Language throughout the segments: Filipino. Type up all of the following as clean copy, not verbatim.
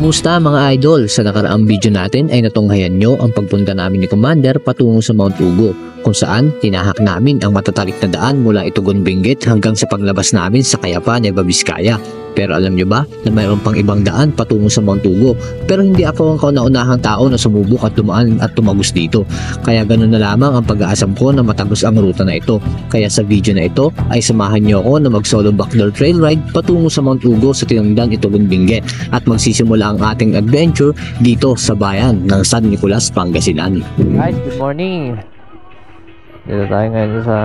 Kumusta mga idol? Sa nakaraang video natin ay natunghayan nyo ang pagpunta namin ni Commander patungo sa Mount Ugo, kung saan tinahak namin ang matatarik na daan mula Itugon Benguet hanggang sa paglabas namin sa Cayapa, Nueva Vizcaya. Pero alam nyo ba na mayroon pang ibang daan patungo sa Mount Ugo? Pero hindi ako ang kauna-unahang tao na sumubok at dumaan at tumagos dito. Kaya ganun na lamang ang pag-aasam ko na matagos ang ruta na ito. Kaya sa video na ito ay samahan nyo ako na mag-solo backdoor trail ride patungo sa Mount Ugo sa tinangdan Itugon Benguet at magsisimula ang ating adventure dito sa bayan ng San Nicolas, Pangasinan. Guys, good morning. Dito tayo ngayon sa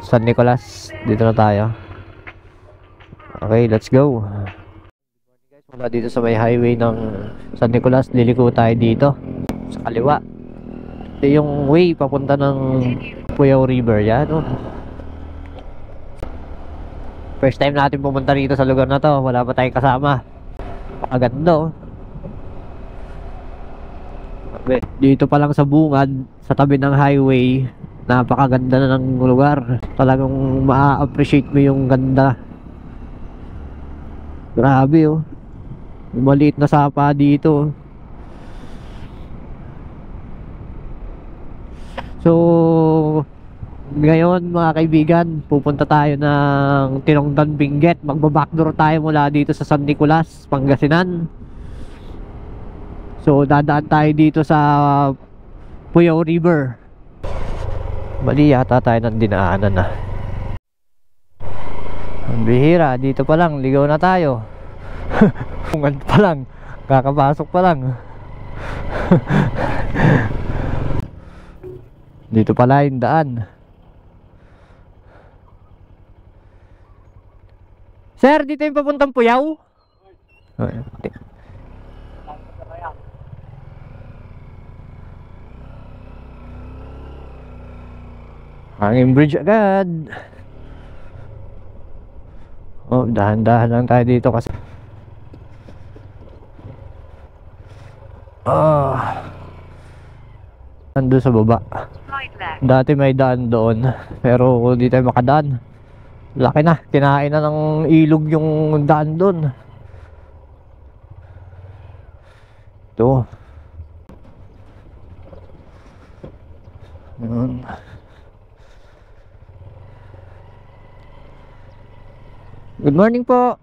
San Nicolas. Dito na tayo. Okay, let's go. Guys, mula dito sa may highway ng San Nicolas, liliko tayo dito sa kaliwa. Ito yung way papunta ng Puyao River. Yan, oh. First time natin pumunta rito sa lugar na to. Wala pa tayong kasama. Maganda, oh. Okay. Dito pa lang sa bungad, sa tabi ng highway, napakaganda na ng lugar. Talagang ma-appreciate mo yung ganda. Grabe, oh. Maliit na sapa dito. So ngayon mga kaibigan, pupunta tayo ng Tinongdan Benguet. Magbabackdoor tayo mula dito sa San Nicolas, Pangasinan. So dadaan tayo dito sa Puyao River. Mali yata tayo ng dinaanan na. Ang bihira, dito pa lang, ligaw na tayo. Pungan pa lang, kakapasok pa lang. Dito pala yung daan. Sir, dito yung papuntang Puyao? Hanging bridge agad. Oh, dahan-dahan lang tayo dito kasi nandun sa baba. Dati may daan doon, pero di tayo makadaan. Laki na, kinain na ng ilog yung daan doon. Ito. Good morning po.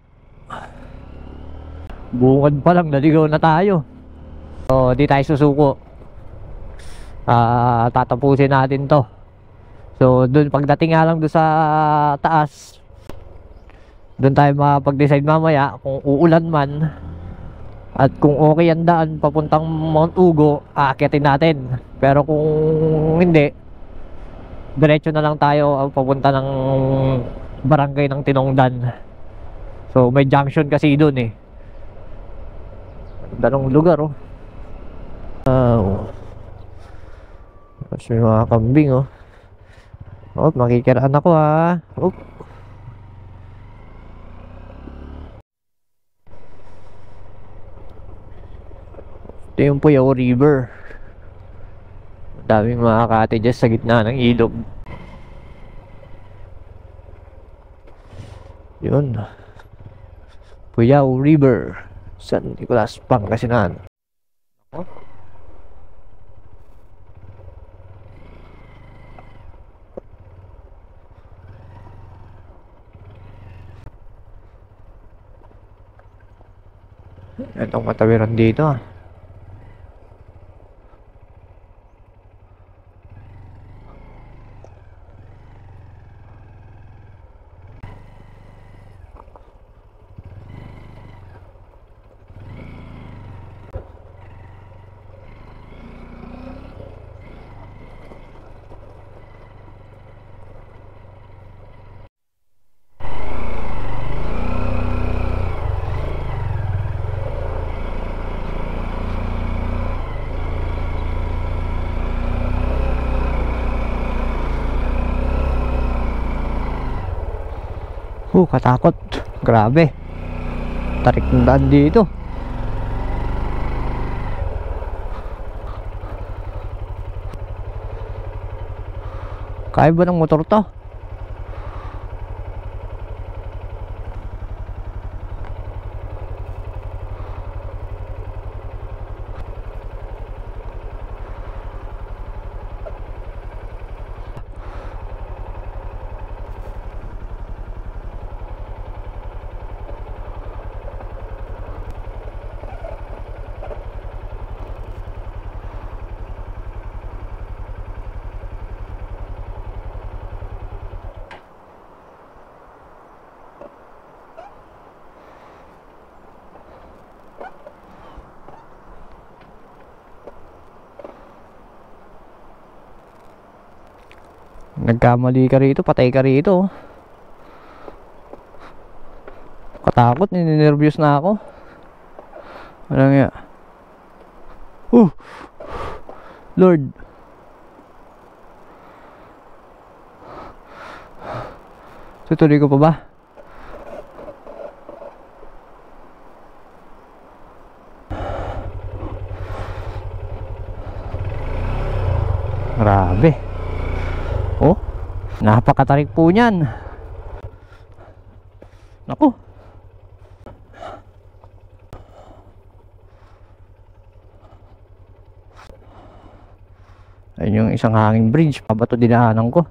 Bungad pa lang, naligaw na tayo. So, di tayo susuko. Tatapusin natin to. So, dun pagdating nga lang dun sa taas, dun tayo makapag-decide mamaya kung uulan man at kung okay ang daan papuntang Mount Ugo, aakyatin natin. Pero kung hindi, diretso na lang tayo papunta ng barangay ng Tinongdan. So may junction kasi doon eh. Dalong lugar, oh. Kasi mga kambing, oh. Oh, makikiraan ako, ha. Oh. Ito yung Puyao River. Daming mga cottages sa gitna ng ilog. Yun. Puyao River, San Nicolas, Pangasinan. Oh. Itong matawiran dito, ah. Katakot. Grabe. Tarik ng daan dito. Kaya ba ng motor to? Nagkamali ka rito, patay ka rito. Katakot, ninenervyos na ako. Walang nga. Lord. Tutuloy ko pa ba? Grabe. Oh, napakatarik po niyan. Naku. Ayun yung isang hanging bridge. Pabato dinaanan ko.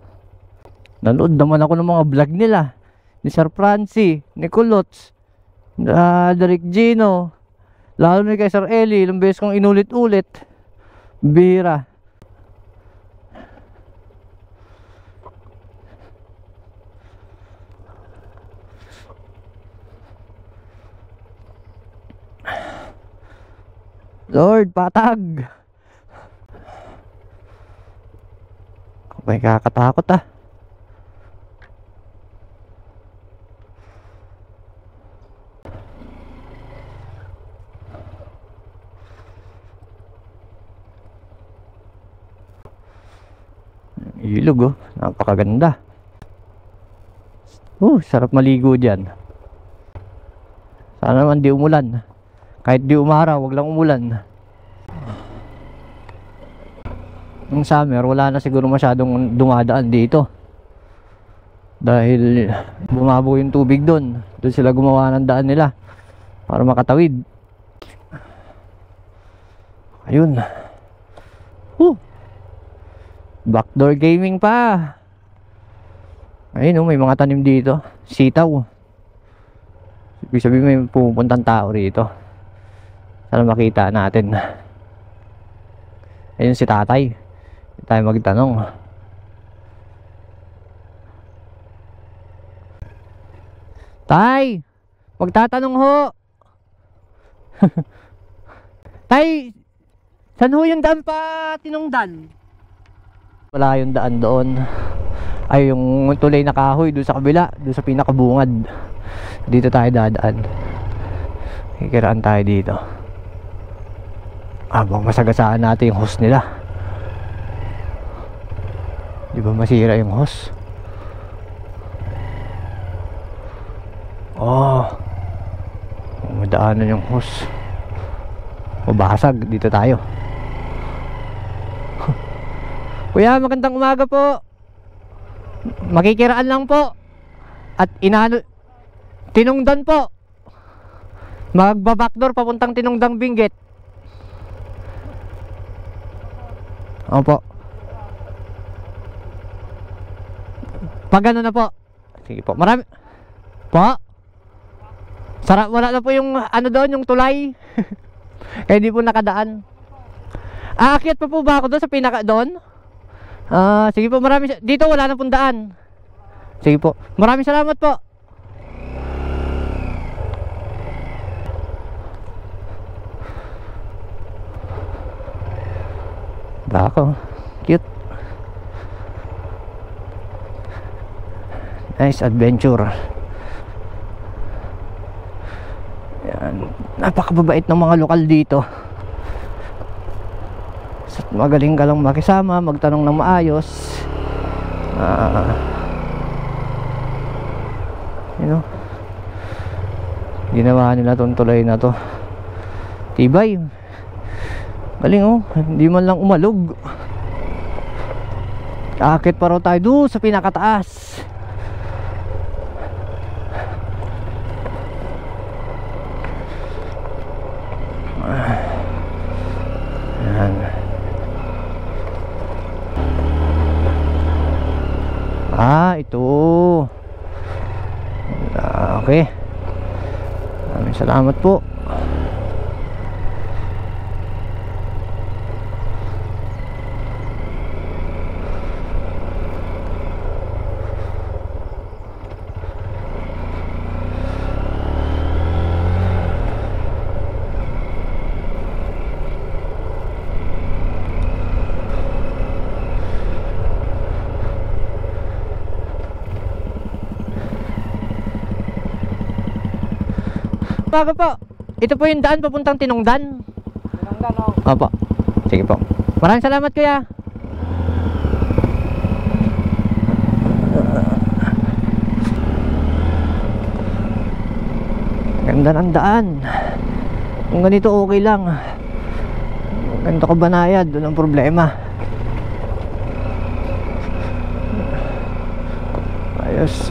Nanood naman ako ng mga vlog nila. Ni Sir Francie, ni Kulots, Derek Gino. Lalo na kay Sir Eli. Ilang beses kong inulit-ulit. Bira. Lord, patag. May kakatakot ah. Ilog oh, napakaganda. Sarap maligo dyan. Sana naman di umulan. Kahit di umaraw, wag lang umulan. Nung summer, wala na siguro masyadong dumadaan dito. Dahil bumabo yung tubig doon. Doon sila gumawa ng daan nila para makatawid. Ayun. Backdoor gaming pa. Ayun may mga tanim dito. Sitaw. Ibig sabihin may pumupuntang tao rito. Sana makita natin. Ayun si tatay. Hindi tayo magtanong. Tay! Magtatanong ho! Tay! Saan ho yung daan pa tinungdan? Wala yung daan doon. Ay yung tulay na kahoy doon sa kabila. Doon sa pinakabungad. Dito tayo dadaan. Kikiraan tayo dito. Habang masagasaan natin yung hose nila. Di ba masira yung hose? Madaanan yung hose. Mabasag. Dito tayo. Kuya, magandang umaga po. Makikiraan lang po. At Tinungdan po. Magba-backdoor papuntang Tinungdang Benguet. Opo. Pag ano na po. Sige po. Marami. Po. Sarap. Wala na po yung ano doon, yung tulay. Kaya di po nakadaan. Aakyat pa po ba ako doon sa pinaka doon? Sige po, dito wala na pong daan. Sige po. Maraming salamat po. Bako. Cute. Nice adventure. Yan. Napakababait ng mga lokal dito. Magaling ka lang makisama, magtanong ng maayos. Ginawa nila tong tulay na to. Tibay. Galing oh, hindi man lang umalog. Aakit pa raw tayo doon sa pinakataas. Yan. Ito. Okay. Maraming salamat po. Bago po. Ito po yung daan papuntang Tinongdan. Tinongdan, oh. Opo. Sige po. Maraming salamat kuya. Ganda ng daan. Kung ganito okay lang. Ganito ka banayad, doon ang problema. Ayos.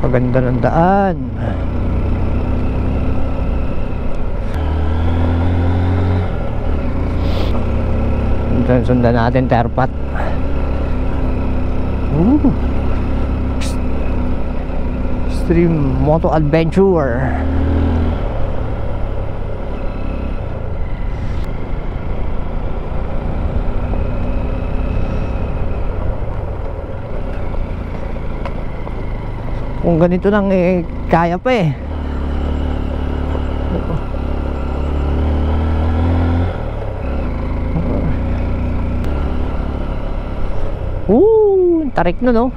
Paganda ng daan. Sundan natin terpat. Extreme Moto Adventure. Kung ganito lang eh, kaya pa eh. Tarik na no.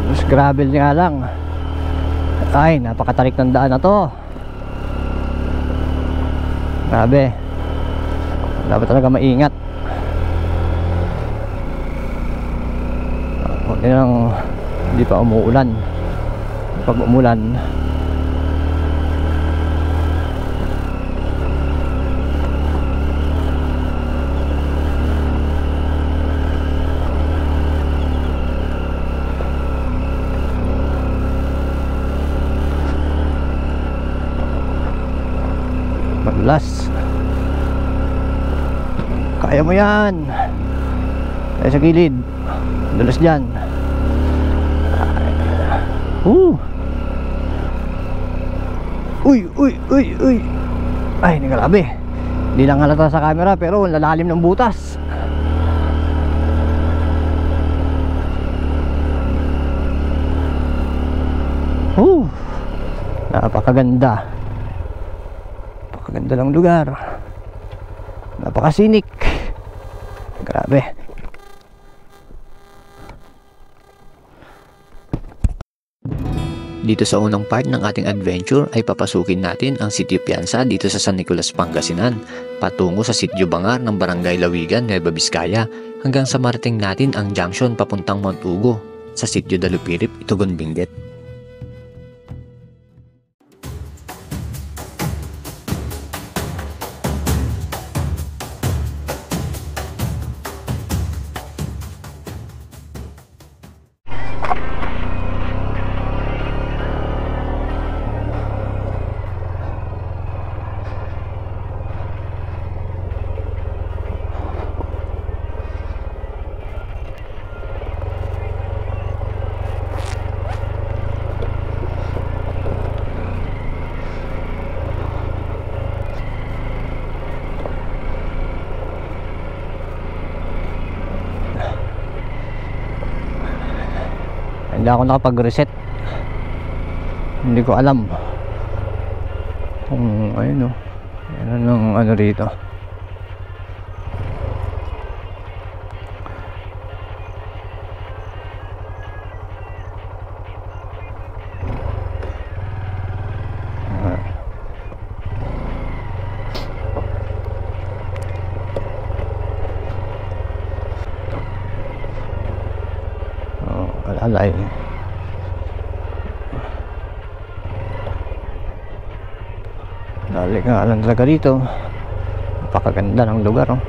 Mas gravel nga lang. Ay, napakatarik ng daan na to. Grabe. Dapat talaga maingat. Huwag nang hindi pa umuulan. Pag umulan, madulas. Kaya mo yan. Tayo sa gilid. Madulas dyan. Uy, uy, uy, uy. Ay, grabe. Hindi lang halata sa camera pero lalalim ng butas. Napakaganda. Napakaganda ng lugar. Napakasinik. Grabe. Dito sa unang part ng ating adventure ay papasukin natin ang Sitio Piansa dito sa San Nicolas, Pangasinan, patungo sa Sitio Bangar ng Barangay Lawigan, Nueva Vizcaya, hanggang sa marating natin ang junction papuntang Mount Ugo sa Sitio Dalupirip, Itugon, Benguet. Hindi ako nakapag-reset. Hindi ko alam kung ayun o, yan ang ano rito. Alay. Dali nga lang talaga dito. Napakaganda ng lugar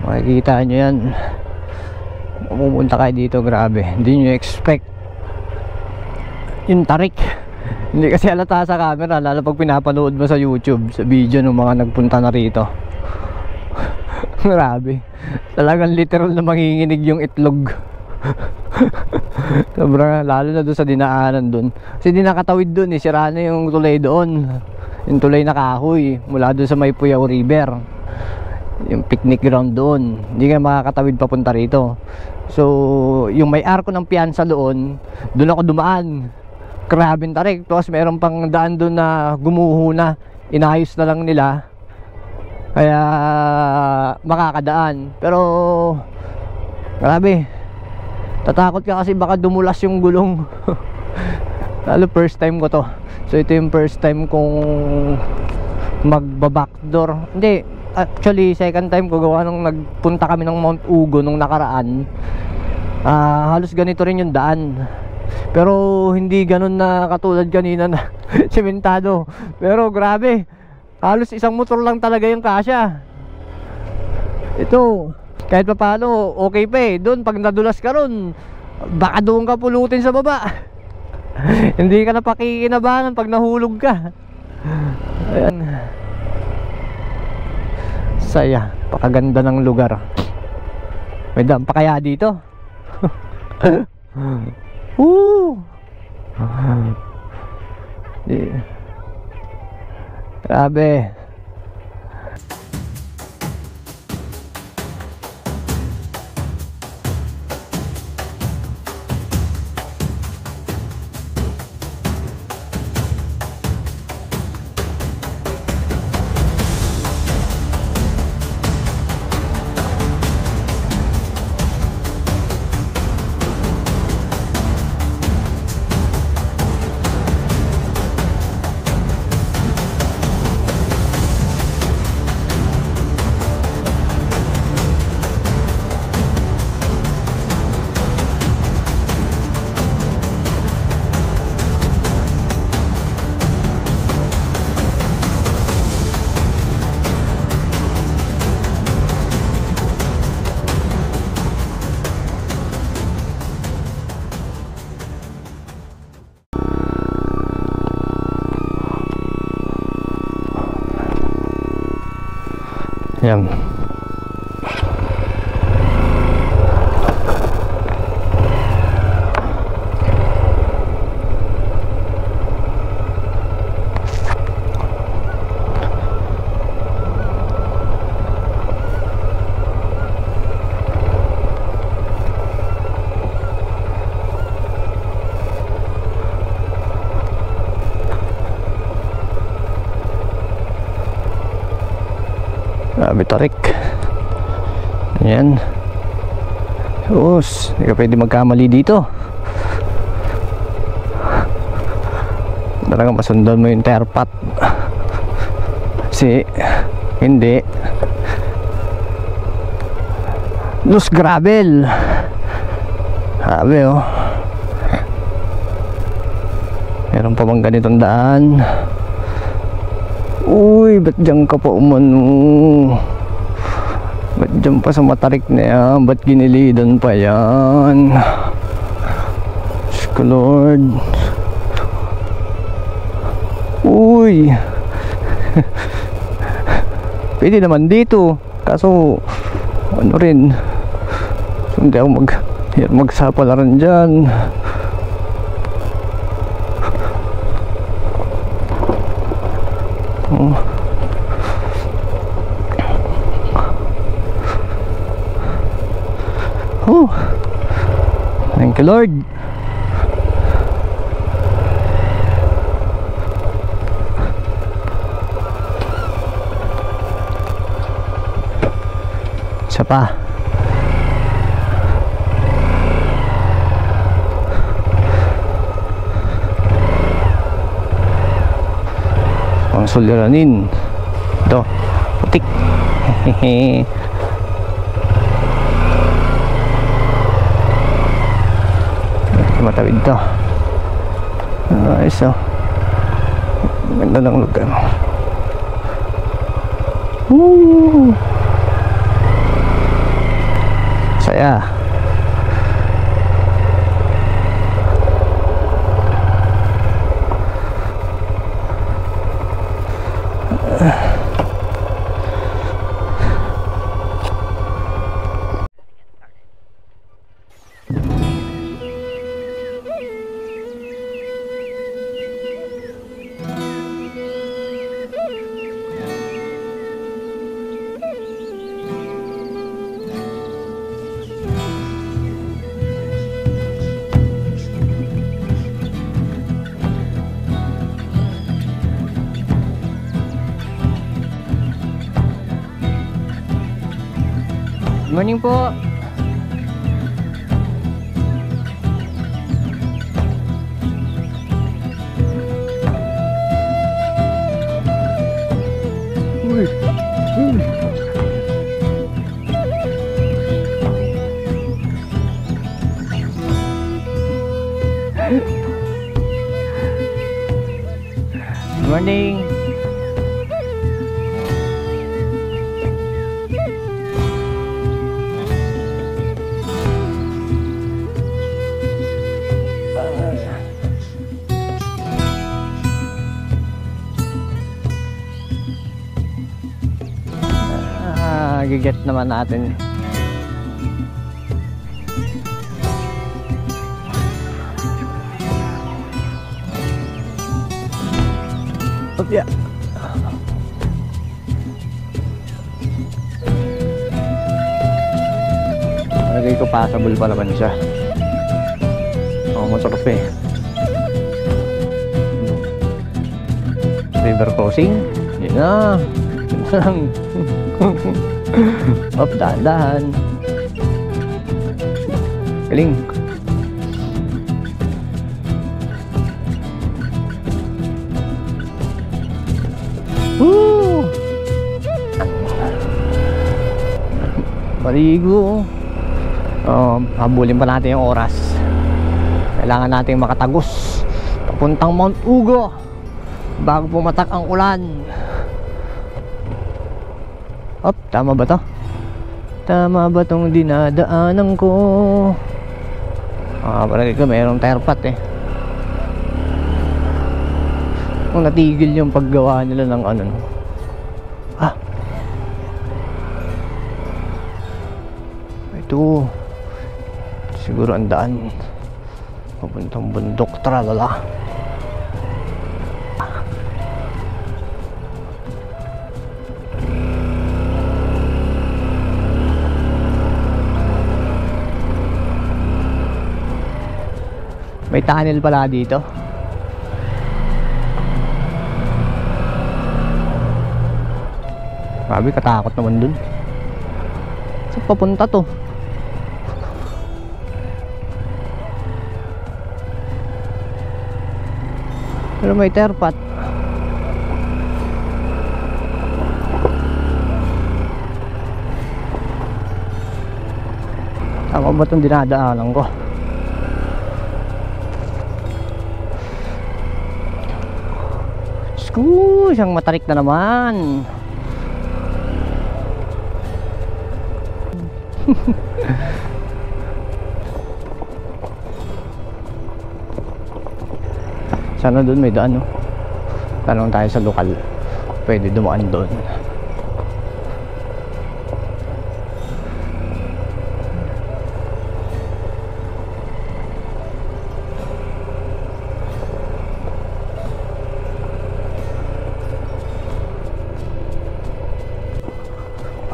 makikita nyo yan. Pumunta kayo dito, grabe. Hindi nyo expect yung tarik Hindi kasi halata sa camera, lalo pag pinapanood mo sa YouTube, sa video ng mga nagpunta na rito. Grabe. Talagang literal na manginginig yung itlog. Sobrang, lalo na doon sa dinaanan doon. Kasi di nakatawid doon eh, sira na yung tulay doon. Yung tulay na kahoy, mula doon sa may Puyaw River. Yung picnic ground doon. Hindi ka makakatawid papunta rito. So, yung may arko ng piyansa doon ako dumaan. Grabing tarik. Tapos meron pang daan doon na gumuho na. Inayos na lang nila. Kaya makakadaan. Pero grabe. Tatakot ka kasi baka dumulas yung gulong. Lalo first time ko to. So ito yung first time kong magba-backdoor. Hindi, actually second time ko gawa nung nagpunta kami ng Mount Ugo nung nakaraan. Halos ganito rin yung daan. Pero hindi ganun na katulad kanina na sementado. Pero grabe, halos isang motor lang talaga yung kasya. Ito, kahit pa paano, okay pa eh. Doon, pag nadulas ka ron, baka doon ka pulutin sa baba. Hindi ka na pakikinabahan pag nahulog ka. Ayan. Saya, pakaganda ng lugar. May dam pa kaya dito? Woo! Grabe. Yan. Grabe tarik. Ayan. Sus, hindi ka pwede magkamali dito. Talagang masundan mo yung terpat. Kasi hindi. Loose gravel. Grabe oh. Meron pa bang ganitong daan? Uy, ba't dyan ka pa umano? Ba't dyan pa sa matarik na yan? Ba't ginilidan pa yan? Diyos ko Lord. Uy. Pwede naman dito. Kaso ano rin, hindi ako magsapalaran dyan. Oh, thank you Lord. Isa pa. Ang suliranin. Ito, putik. Hehehe. Matawid to. Ayos oh. Ganda ng lugar. Woo! Saya. Morning po. Morning. Giget naman natin. Yeah. Lagay ko passable pa naman siya. Masarap eh. River crossing. Yun na. Yun na lang. Up, dahan-dahan. Galing. Woo! Parigo. Habulin pa natin yung oras. Kailangan nating makatagos papuntang Mount Ugo bago pumatak ang ulan. Op, tama ba to? Tama ba tong dinadaanan ko? Parang ko mayroong tire pot eh. Kung natigil yung paggawa nila ng ano. Ito siguro ang daan papuntang bundok, tralala. May tunnel pala dito. Grabe, katakot naman dun. Saan papunta to? Pero may terpat. Tama ba itong dinadaanan ko? Siyang matarik na naman. Sana doon may daan, no? Tanong tayo sa lokal, pwede dumaan doon.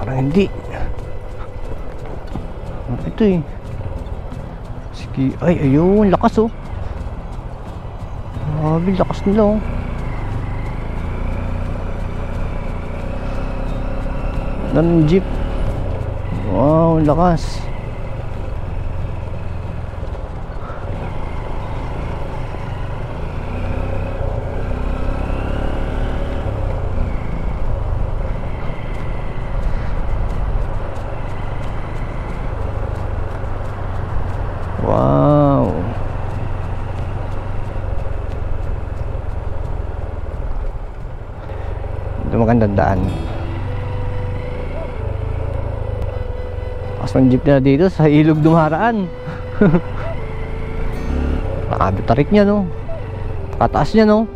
Parang hindi. Ito eh. Sige, ay ayun, lakas oh. Grabe, lakas nila oh. Ng jeep. Wow, lakas. Wow. Ito magandang daan. As ng jeep na dito sa ilog dumaraan. Nakabitarik niya no. Kataas niya no.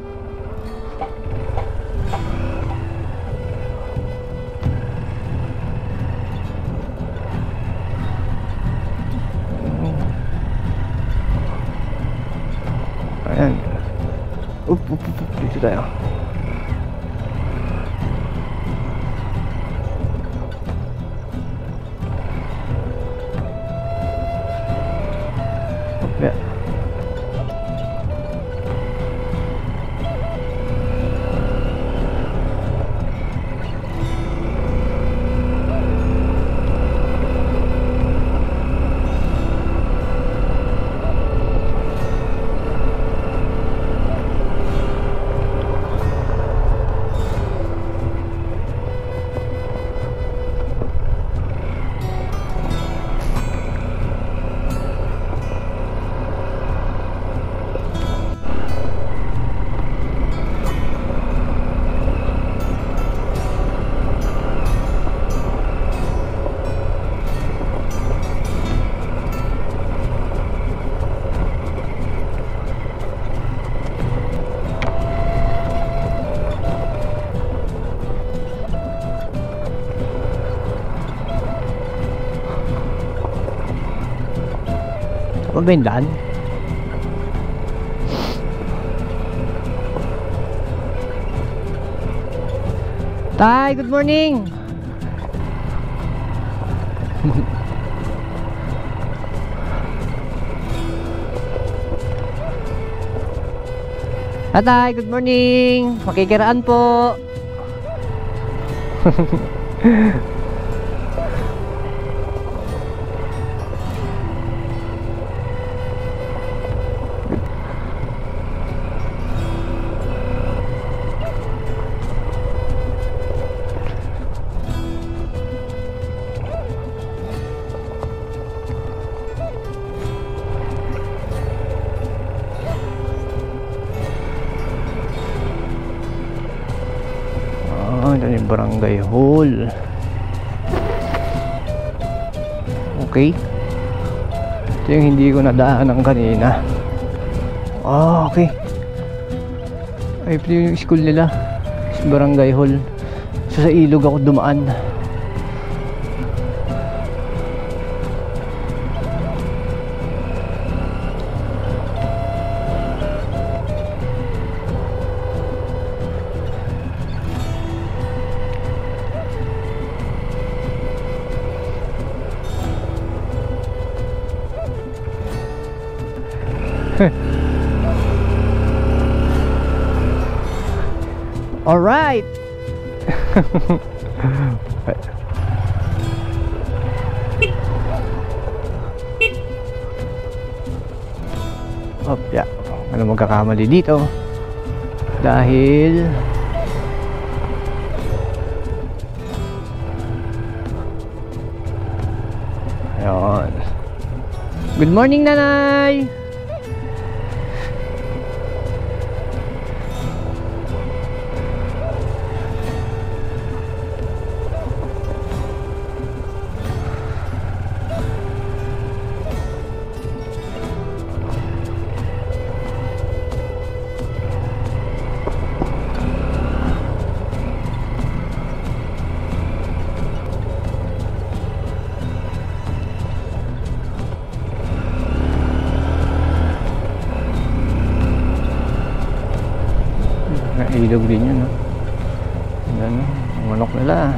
Ayan. Up. Dito tayo. Mabendaan. Tay, good morning. Tatay, good morning. Makikiraan po. Ito yung barangay hall. Okay. Ito yung hindi ko nadaanan kanina. Okay. Ay, ito yung school nila. Barangay hall. So, sa ilog ako dumaan. All right. Yeah. Ano magkakamali dito? Dahil ayun. Good morning, nanay. Ilog din yun, no? Ano, manok nila.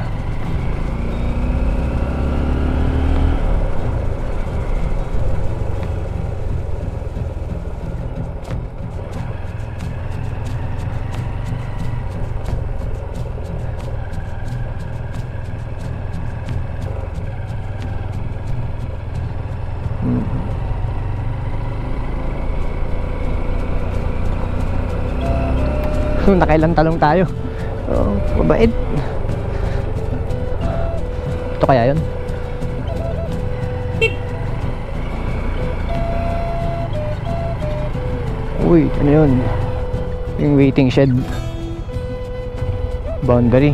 Nakailang talong tayo. Mabait. Ito kaya yun? Uy, ano yun? Yung waiting shed. Boundary.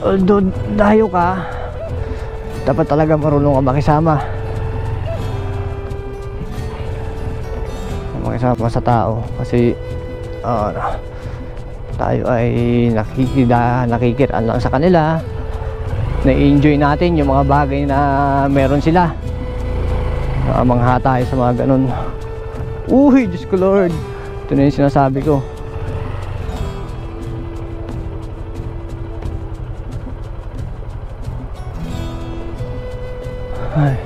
Although dayo ka, dapat talaga marunong ka makisama. Makisama sa tao kasi tayo ay nakikiraan lang sa kanila, na-enjoy natin yung mga bagay na meron sila, mangha tayo sa mga ganun. Uy, Diyos ko Lord, ito na yung sinasabi ko. Ay.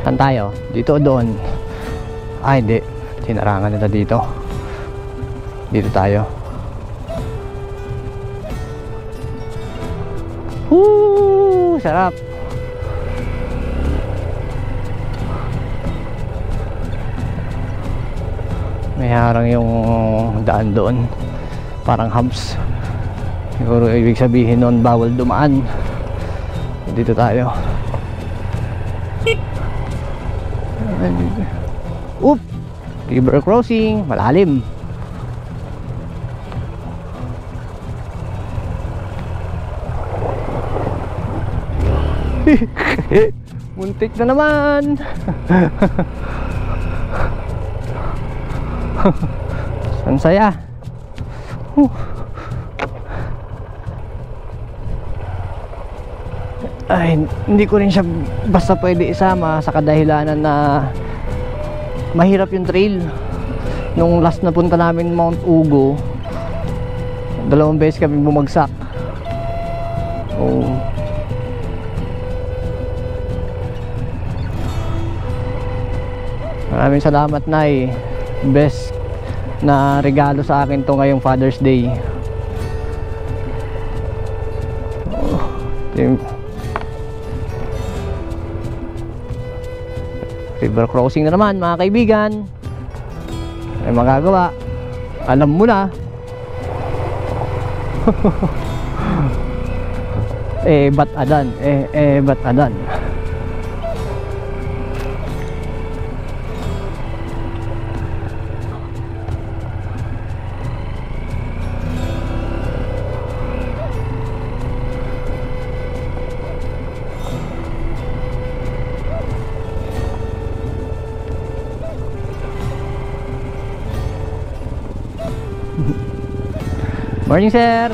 Saan tayo? Dito o doon? Ay, hindi. Sinarangan nila dito. Dito tayo. Woo! Sarap! May harang yung daan doon. Parang humps. Siguro ibig sabihin noon bawal dumaan. Dito tayo. Oop! River crossing, malalim. Muntik na naman. Ang saya. ay, hindi ko rin siya basta pwede isama sa kadahilanan na mahirap yung trail. Nung last na punta namin Mount Ugo, 2 beses kami bumagsak. Oh. Maraming salamat, Nay. Best na regalo sa akin to ngayong Father's Day. River crossing na naman, mga kaibigan. Ay magagawa, alam mo na. Ba't adan? Ba't adan? Morning, sir.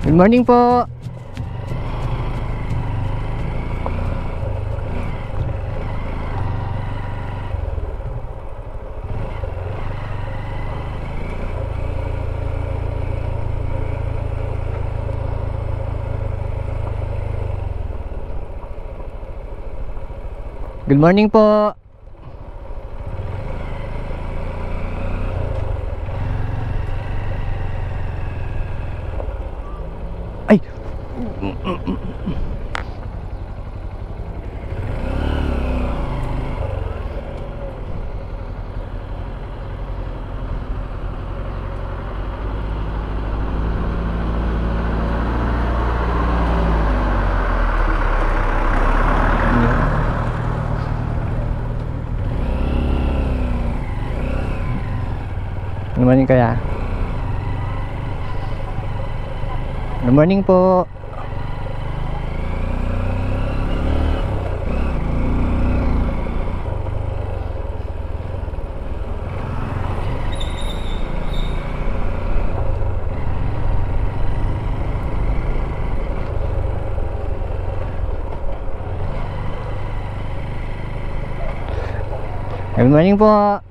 Good morning po. Good morning po. Ay. Good morning kaya. Good morning po. Good morning po.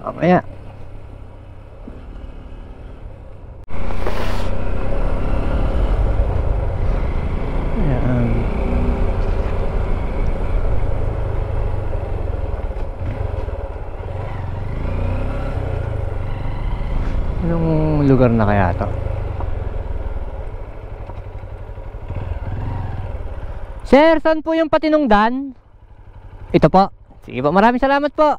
Mamaya. Ayan. Anong lugar na kaya to? Sir, saan po yung Patinongdan? Ito po. Sige po, maraming salamat po.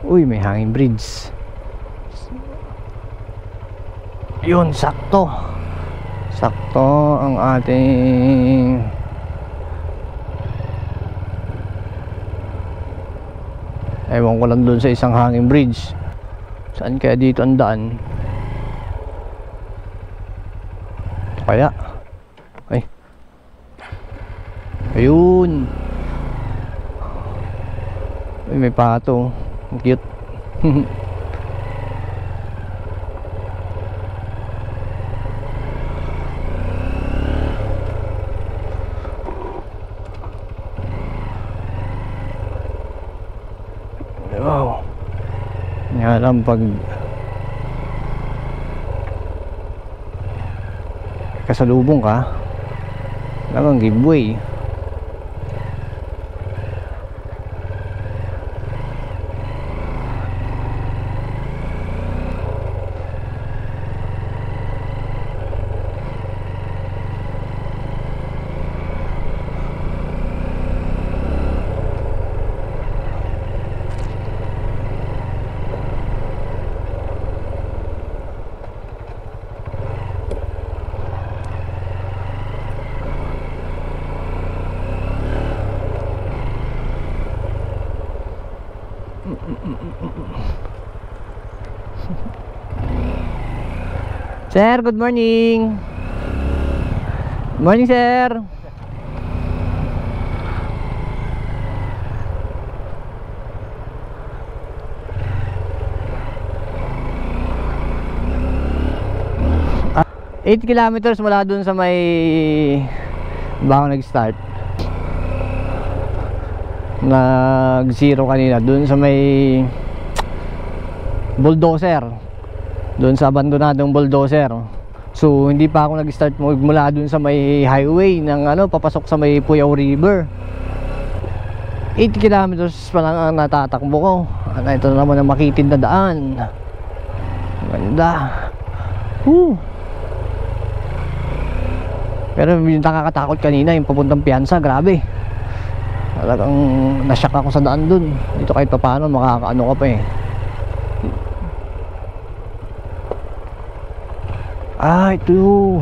Uy, may hanging bridge. Yun, sakto. Sakto ang ating ewan ko lang dun sa isang hanging bridge. Saan kaya dito ang daan? Kaya ay ayun. Ay, may pato. Ang cute. Wow. Nga lang pag kasalubong ka, talagang giveaway. Sir, good morning. Good morning, sir. Ah, 8 kilometers mula dun sa may bago nag-start. Nag-zero kanina dun sa may bulldozer, dun sa abandonadong bulldozer. So hindi pa ako nag-start mula dun sa may highway ng papasok sa may Puyaw River. 8 kilometers pa lang ang natatakbo ko. Ito na naman ang makitid na daan. Ganda. Pero yung nakakatakot kanina yung papuntang Piansa, grabe. Talagang nasyak ako sa daan dun. Dito kahit pa paano makakaano ka pa eh. Ito.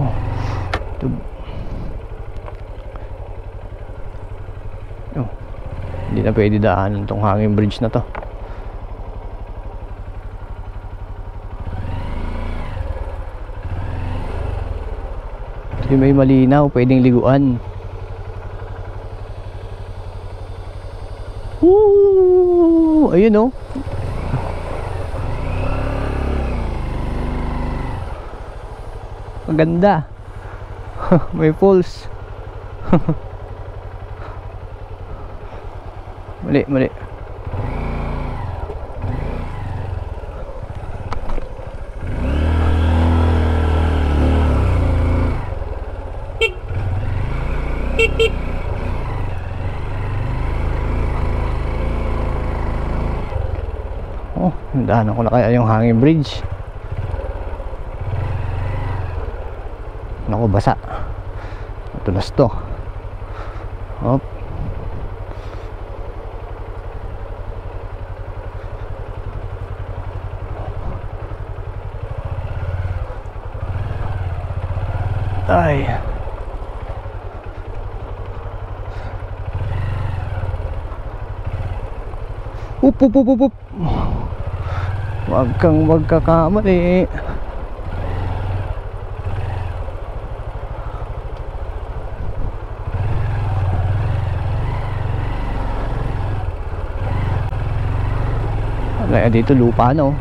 Oh, hindi na pwede daanan tong hanging bridge na to. Ito may malinaw, pwedeng liguan. Ayun oh. Maganda. May falls. Mali. Oh, daanan ko na kaya yung hanging bridge. Naku, basa. Matulas to. Hop. Ay. Up. Wag kang magkakamali. Kaya dito lupa no.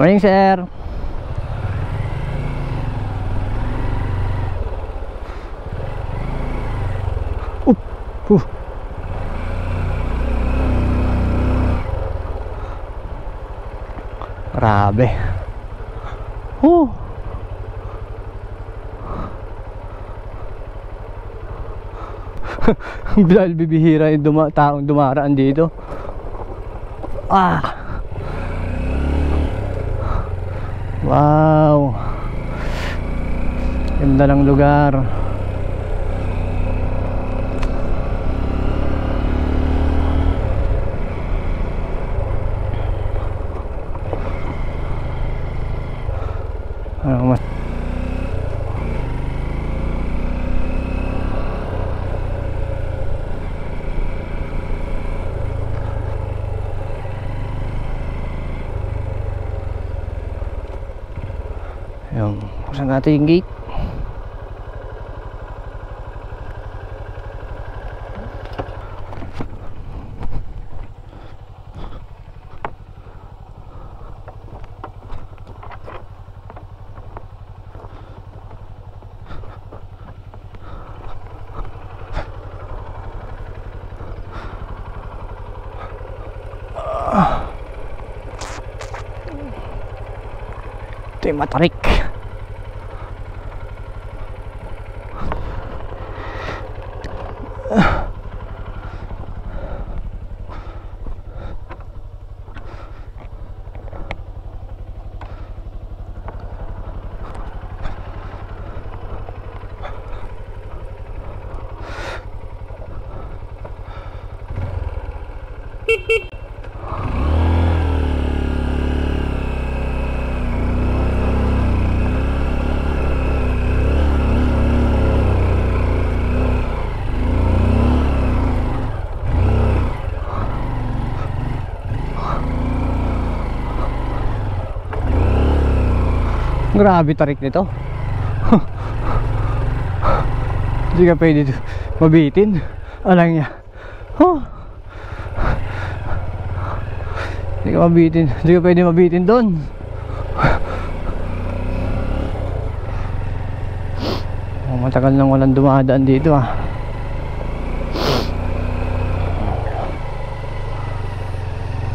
Morning, sir. Grabe. Dahil bibihira yung taong dumaraan dito. Wow, ganda ng lugar. Ano mas yung buksan natin yung gate. Ito yung matarik. Grabe tarik nito. Hindi ka pwede mabitin. Alang niya. Hindi ka mabitin. Hindi ka pwede mabitin doon. Matagal nang walang dumadaan dito ah.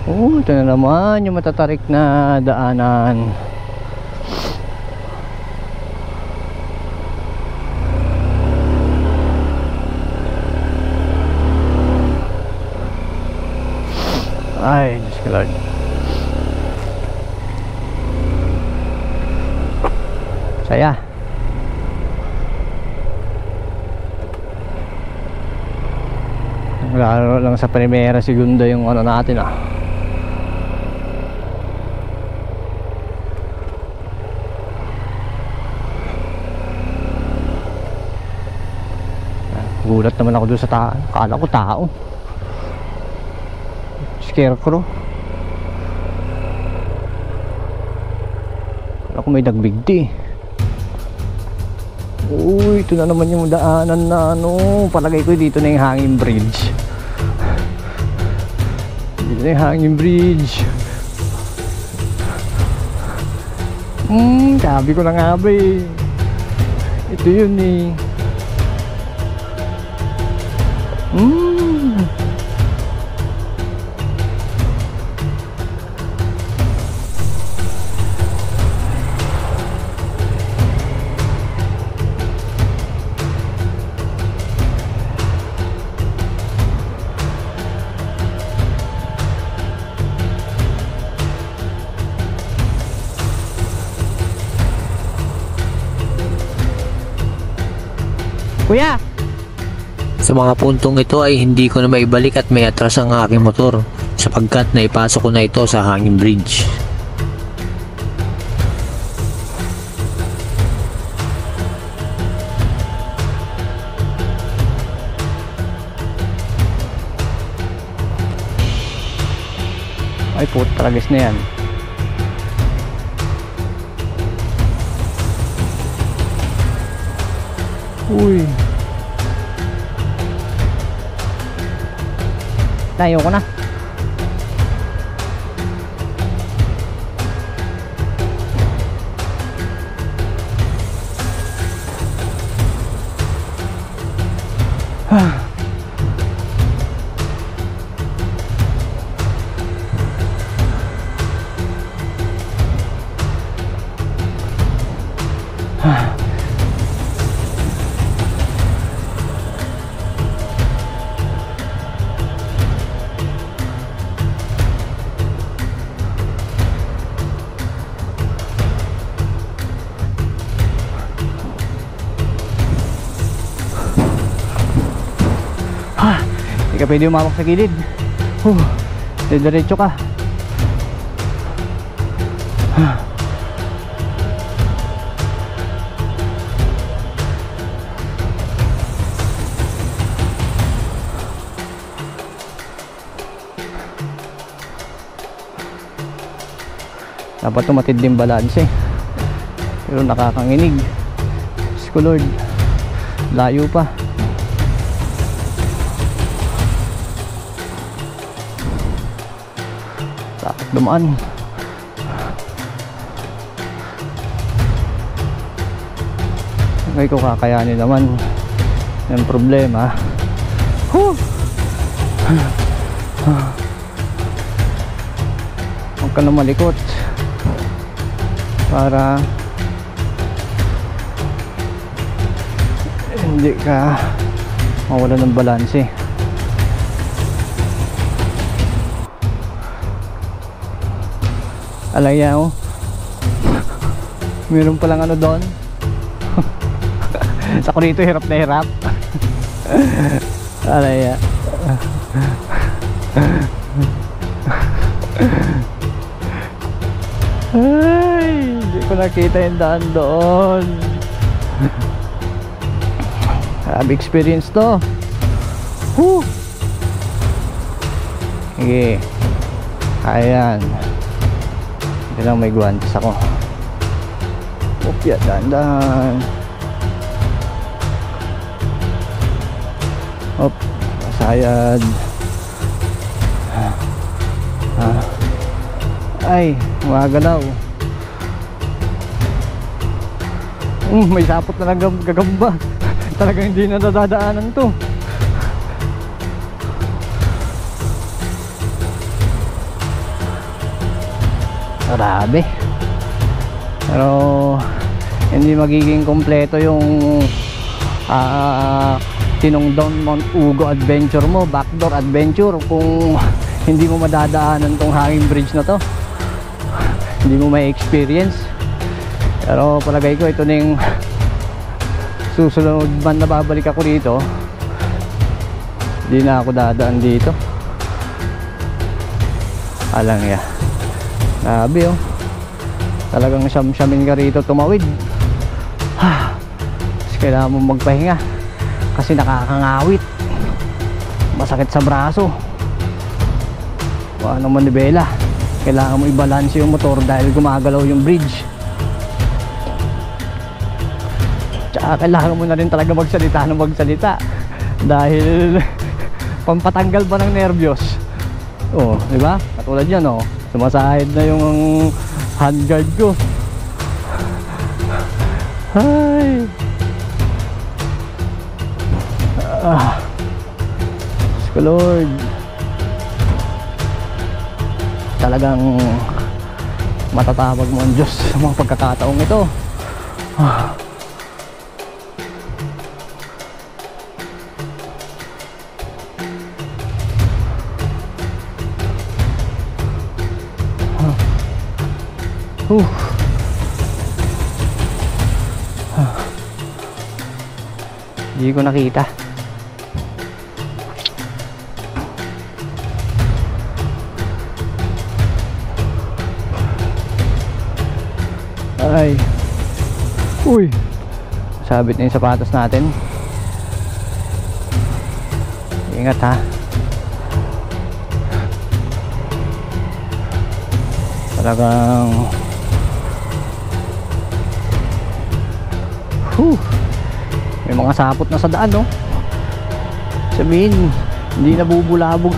Ito na naman yung matatarik na daanan. Ay, Diyos ko Lord. Saya. Lalo lang sa primera, segunda yung ano natin ah. Gulat naman ako doon sa tao. Akala ko tao. Scarecrow. Ako may nagbigti. Uy, ito na naman yung daanan na ano. Palagay ko dito na yung hanging bridge. Dito na yung hanging bridge. Sabi ko na nga ba eh. Ito yun eh. Kuya! Sa mga puntong ito ay hindi ko na maibalik at may atras ang aking motor sapagkat naipasok ko na ito sa hanging bridge. Ay puto, tragis na yan. Uy. Tayo ko na. Hindi ka pwede umawak sa gilid. Diretso ka. Dapat tumatid din balance eh. Pero nakakanginig. Diyos ko Lord, layo pa. Takot dumaan. Ngayon ko kakayanin naman yung problema. Huwag ka na malikot para hindi ka mawala ng balanse. Alaya oh. Meron palang ano doon. Ako dito hirap na hirap. Alaya. Ay, hindi ko nakita yung daan doon. Grabe experience to. Sige. Ayan. Hindi lang may guwantes ako. Upya, dahan-dahan. Op, masayad. Ay, magagalaw. May sapot na gagamba. Talagang hindi na nadadaanan to. Grabe. Pero hindi magiging kompleto yung Tinongdon Mount Ugo adventure mo, backdoor adventure, kung hindi mo madadaanan tong hanging bridge na to. Hindi mo may experience. Pero palagay ko ito na yung susunod man na babalik ako dito. Hindi na ako dadaan dito. Alang ya. Grabe oh. Talagang siyam-syamin ka rito tumawid. Kasi kailangan mo magpahinga kasi nakakangawit, masakit sa braso. Ano manibela, kailangan mo i-balance yung motor dahil gumagalaw yung bridge. Tsaka kailangan mo na rin talaga magsalita dahil pampatanggal ba ng nervyos. Oh, di ba? Katulad yan oh, sumasahid na yung handguard ko. Ay. Diyos ko Lord, talagang matatawag mo ang Diyos sa mga pagkakataong ito. Hindi ko nakita. Ay. Uy. Sabit na yung sapatos natin. Ingat ha. Talagang may mga sapot na sa daan, no? Sabihin, hindi nabubulabog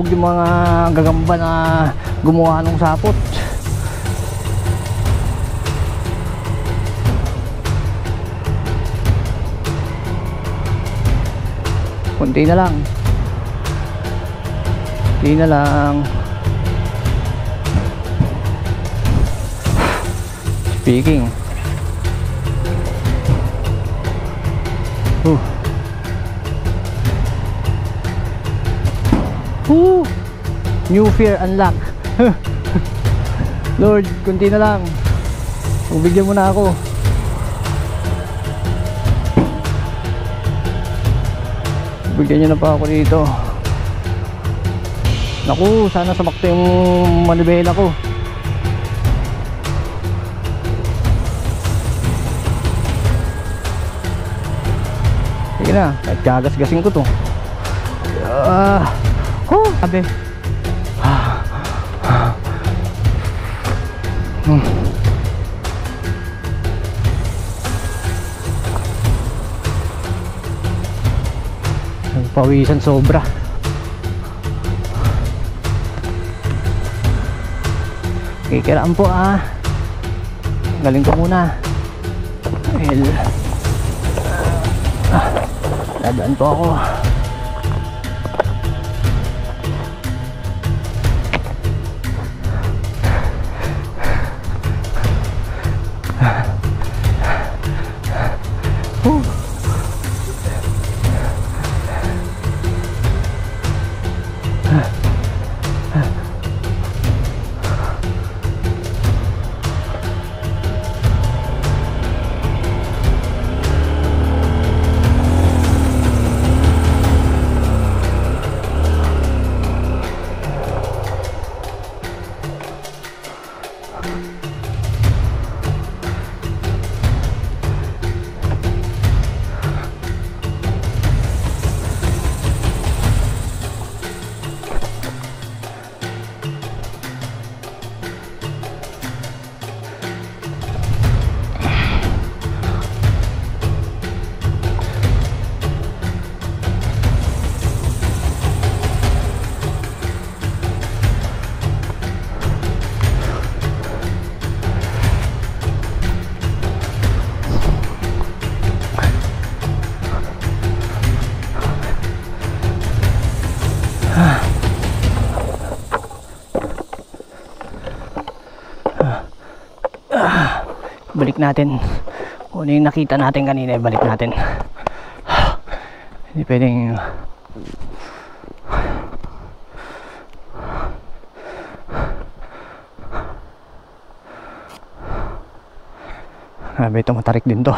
yung mga gagamba na gumawa ng sapot. Kunti na lang. Kunti na lang. Speaking. New fear unlock. Lord, kunti na lang. Pagbigyan mo na ako. Bigyan nyo na pa ako dito. Naku, sana sabakto yung manibela ko. Sige na, kahit gagasgasin ko to. Sabi. Pawisan sobra. Kikiraan po galing ko muna. Dadaan po ako. Balik natin kung ano yung nakita natin kanina, balik natin. Hindi pwedeng grabe, ito matarik din to.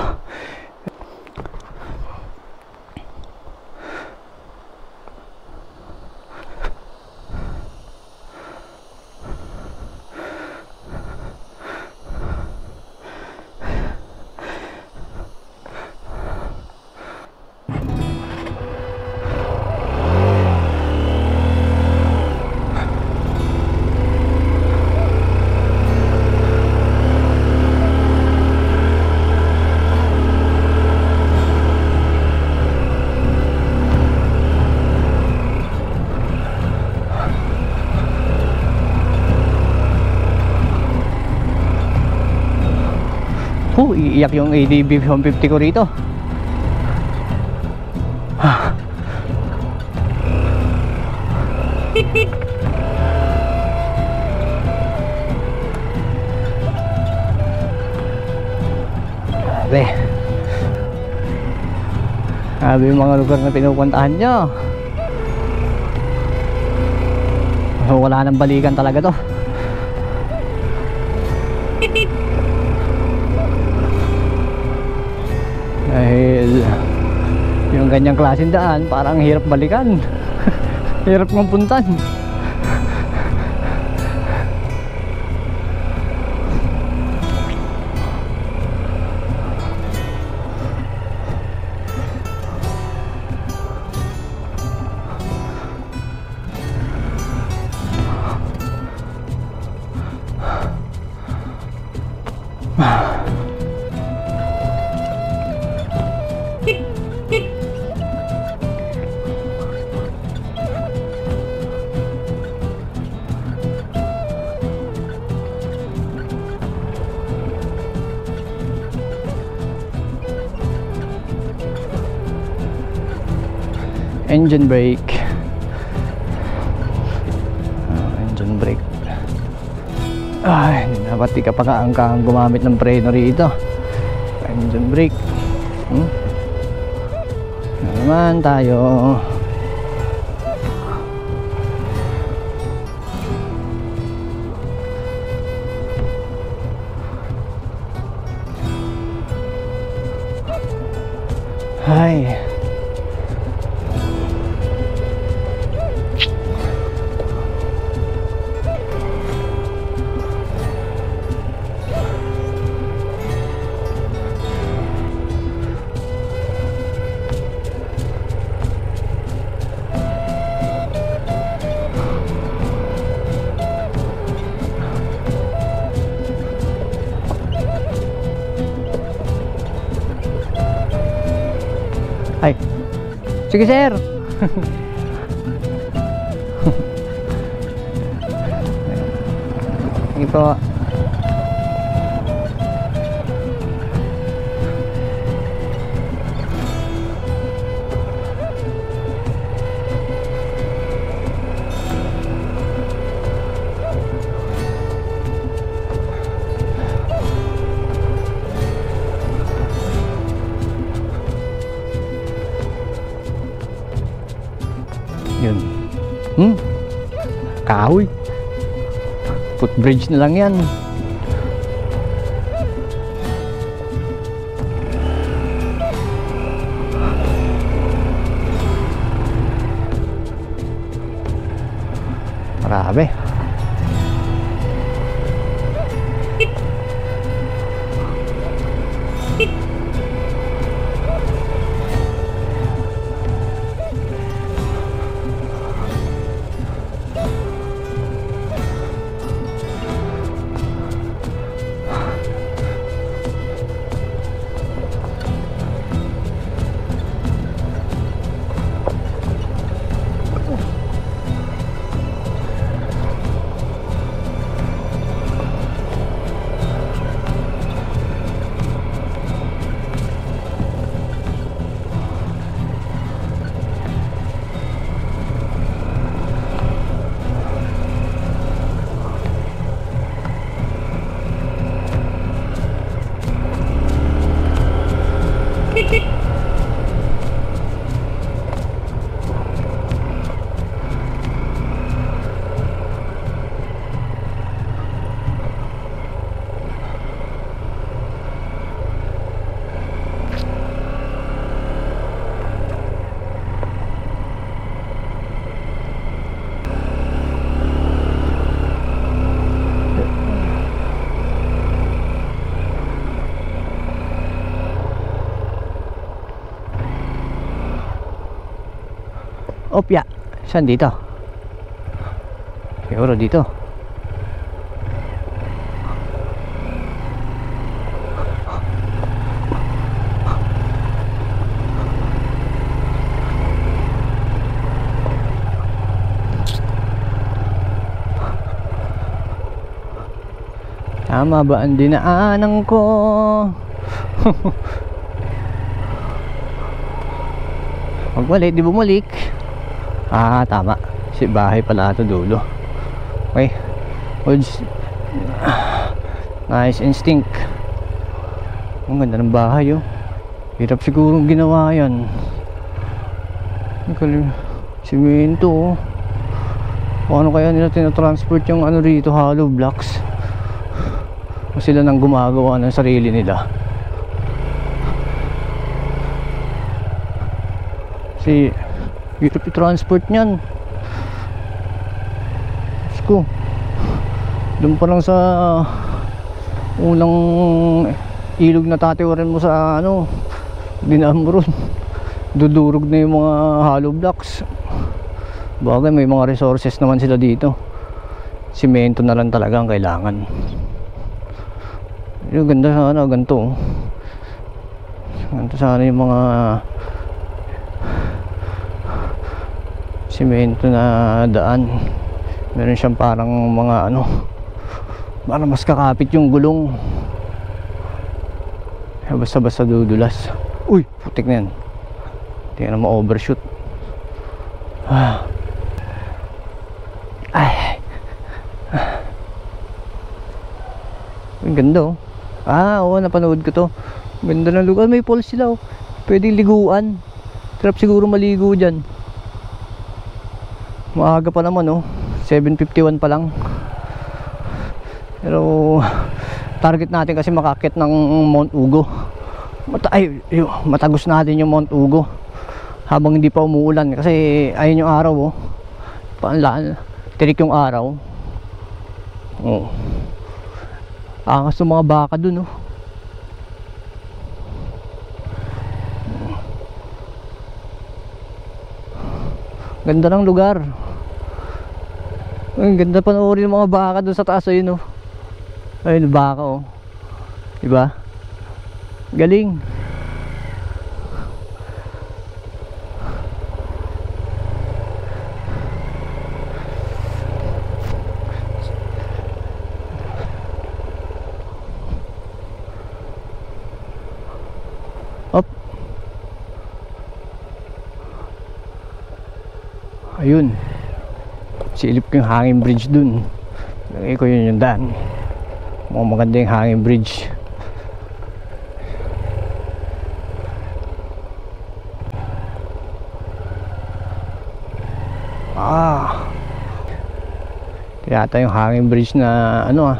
Iiyak yung ADB 150 ko rito. Grabe yung mga lugar na pinupuntahan nyo. So, wala nang balikan talaga to. Dahil yung ganyang klaseng daan parang hirap balikan. Hirap ng puntan. Engine brake. Engine brake. Ay, dapat di ka pa kaangkang gumamit ng preno rito. Engine brake. Naman tayo. Ay. Sige sir. Sige po. Yun. Kahoy. Footbridge na lang yan. Marami. Opya. Saan dito? Siguro dito. Tama ba ang dinaanan ko? Magbalik, di bumalik. Ah, tama. Si bahay pala ito dulo. Okay. Woods. Nice instinct. Ang ganda ng bahay, oh. Hirap sigurong ginawa yan. Simento, oh. Paano kaya nila tinatransport yung ano rito, hollow blocks? O sila nang gumagawa ng sarili nila? Hirap i-transport nyan. Diyos ko, doon pa lang sa unang ilog na tatiwarin mo sa ano, dinaan mo ron, dudurog na yung mga hollow blocks. Bagay may mga resources naman sila dito. Simento na lang talaga ang kailangan. Yung ganda sana, ganito. Ganito sana yung mga simento na daan. Meron siyang parang mga ano, para mas kakapit yung gulong. Basta dudulas. Uy, putik na yan. Tingnan mo, overshoot. Ay. Ang ganda, oh. Oo, napanood ko to. Ganda ng lugar. May pool sila, oh. Pwedeng liguan. Trap siguro maligo dyan. Maaga pa naman, oh. 7:51 pa lang. Pero target natin kasi makakit ng Mount Ugo. Matagos natin yung Mount Ugo habang hindi pa umuulan kasi ayun yung araw, oh. Tirik yung araw. Oh. Angas ng mga baka dun, oh. Ganda ng lugar. Ang ganda panoorin ng mga baka dun sa taas, ayun, oh. Ayun, baka, oh. Diba? Galing. Ayun, silip ko yung hanging bridge dun. Lagay ko yun yung daan. Mukhang maganda yung hanging bridge. Yata yung hanging bridge na ano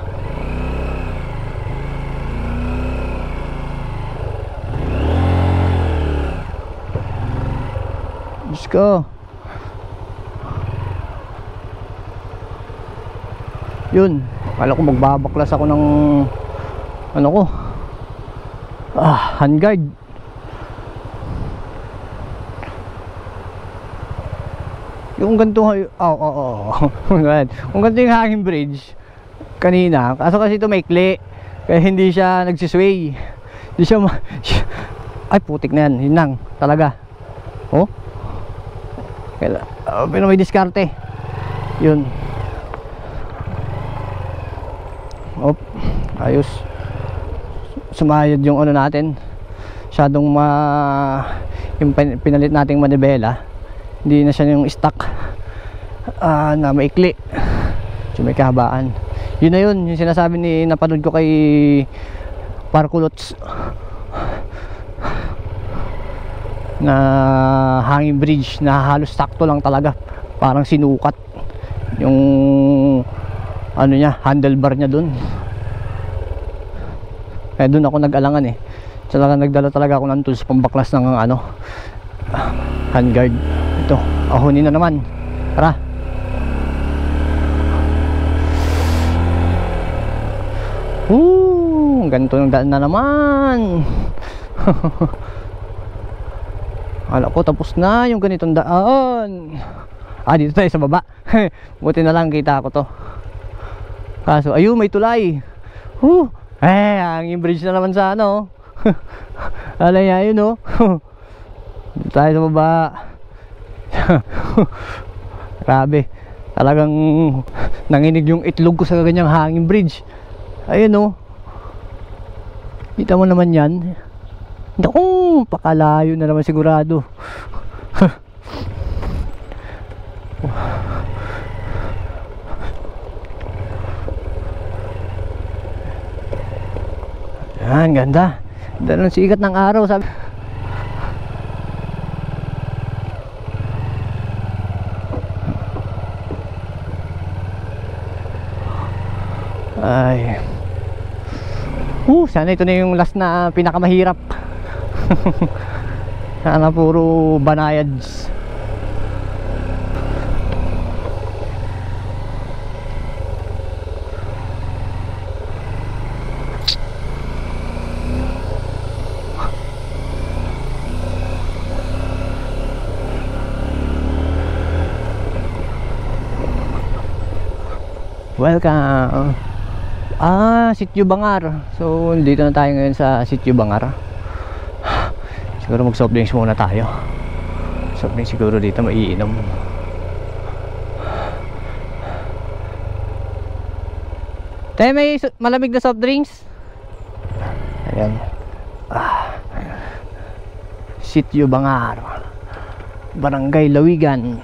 Diyos ko. Yun, akala ko magbabaklas ako ng ano ko, handguard. Yung ganito, kung ganito yung hanging bridge kanina, kaso kasi ito maikli, kaya hindi siya nagsisway, hindi siya ay putik na yan, yun lang talaga. Oh, pero may diskarte yun. Op, ayos, sumayad yung ano natin, masyadong yung pinalit nating manibela, hindi na siya yung stock na maikli, so may kahabaan. Yun na yun, yung sinasabi ni napanood ko kay Parkulots na hanging bridge na halos sakto lang talaga, parang sinukat yung ano niya, handlebar niya dun. Kaya dun ako nag-alangan eh. Talaga nagdala talaga ako ng tools pambaklas ng ano, handguard. Ito, ahonin na naman. Tara. Ganito yung daan na naman. Akala ko tapos na yung ganitong daan. Dito tayo sa baba. Buti na lang kita ko to. Kaso ayun, may tulay. Hanging bridge na naman sa ano. Alay niya yun, oh. Dito tayo sa baba. Grabe, talagang nanginig yung itlog ko sa ganyang hanging bridge. Ayun, oh. Kita mo naman yan. Naku, pakalayo na naman sigurado. Yan, ganda. Ganda ng sikat ng araw, sabi. Ay. Sana ito na yung last na pinakamahirap. Sana puro banayads. Welcome. Sitio Bangar. So dito na tayo ngayon sa Sitio Bangar. Siguro mag soft drinks muna tayo. Soft drinks siguro dito maiinom. Tayo may malamig na soft drinks. Ayan. Sitio Bangar, Barangay Lawigan.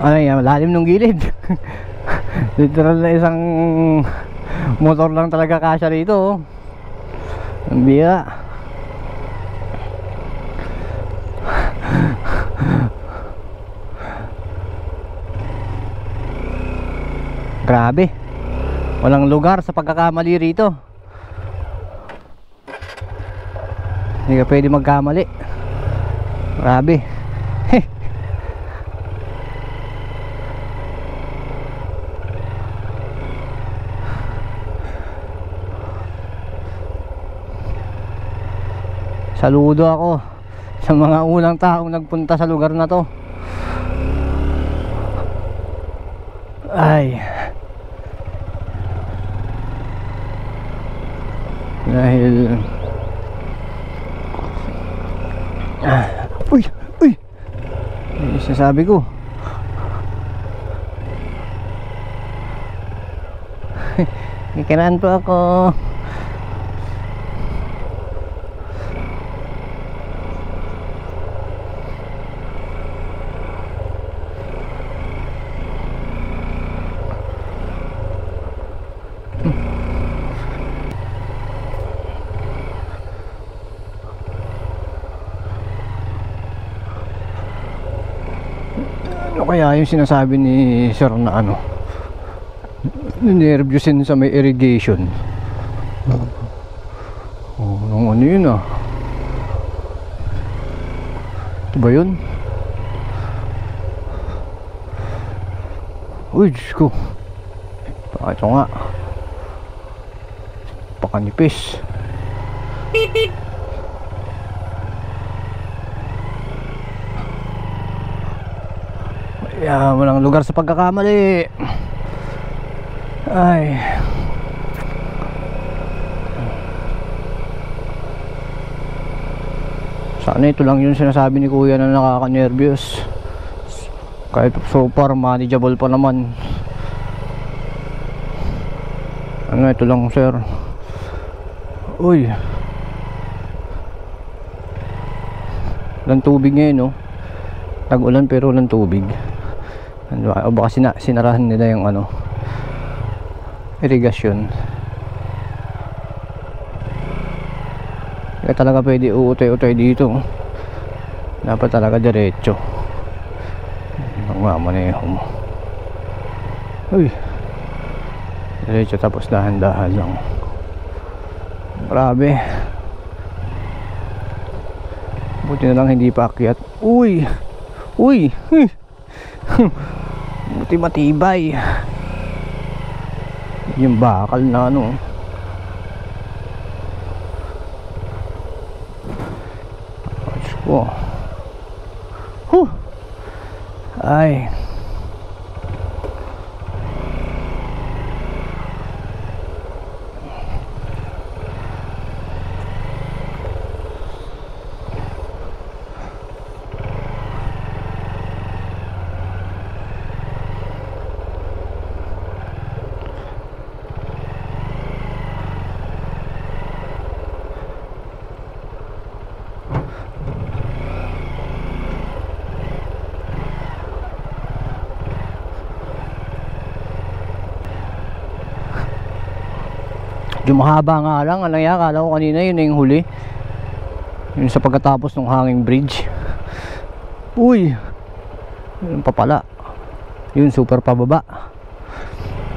Ay, malalim nung gilid. Literal na isang motor lang talaga kasya rito. Ang bira. Grabe. Walang lugar sa pagkakamali rito. Hindi ka pwede magkamali. Grabe. Saludo ako sa mga unang taong nagpunta sa lugar na to. Ay. Dahil uy, uy. Yung sasabi ko, Kikiraan po ako. Ano kaya yung sinasabi ni sir na ano, nervyusin sa may irrigation? Oh, nung ano yun ah? Ito ba yun? Uy, Diyos ko. Ito nga. Pakanipis. Yeah, walang lugar sa pagkakamali. Ay. Sana ito lang yung sinasabi ni kuya na nakaka-nervyos. Kahit so far manageable pa naman. Ano, ito lang sir. Uy. Walang tubig ngayon, no? Tag-ulan pero walang tubig. O baka sinarahan nila yung ano, irigasyon. Kaya talaga pwede uutay-utay dito. Dapat talaga diretso. Nagmamaneho mo. Uy, diretso tapos dahan-dahan lang. Grabe. Buti na lang hindi pa akyat. Uy, uy. Buti matibay. Yung bakal na ano. Wow. Ay. Yung mahaba nga lang, ano yan, akala ko kanina yun na yung huli. Yun sa pagkatapos ng hanging bridge. Uy, yun pa pala. Yun super pababa.